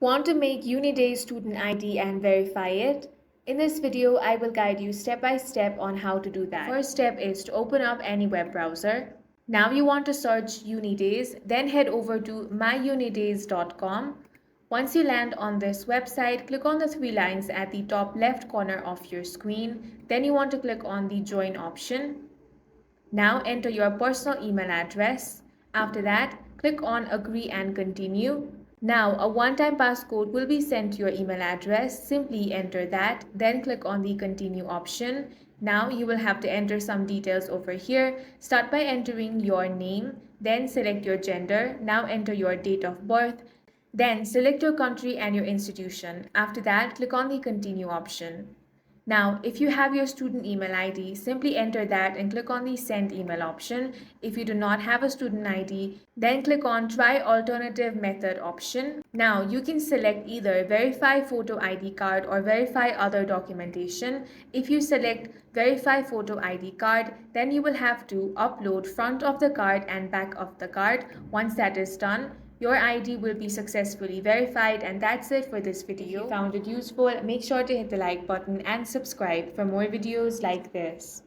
Want to make UNiDAYS student ID and verify it? In this video, I will guide you step by step on how to do that. First step is to open up any web browser. Now you want to search UNiDAYS, then head over to myunidays.com. Once you land on this website, click on the three lines at the top left corner of your screen. Then you want to click on the join option. Now enter your personal email address. After that, click on agree and continue. Now a one-time passcode will be sent to your email address. Simply enter that, then click on the continue option. Now you will have to enter some details over here. Start by entering your name, then select your gender. Now enter your date of birth. Then select your country and your institution. After that, click on the continue option. Now, if you have your student email ID, simply enter that and click on the send email option. If you do not have a student ID, then click on try alternative method option. Now, you can select either verify photo ID card or verify other documentation. If you select verify photo ID card, then you will have to upload front of the card and back of the card. Once that is done, your ID will be successfully verified, and that's it for this video. If you found it useful, make sure to hit the like button and subscribe for more videos like this.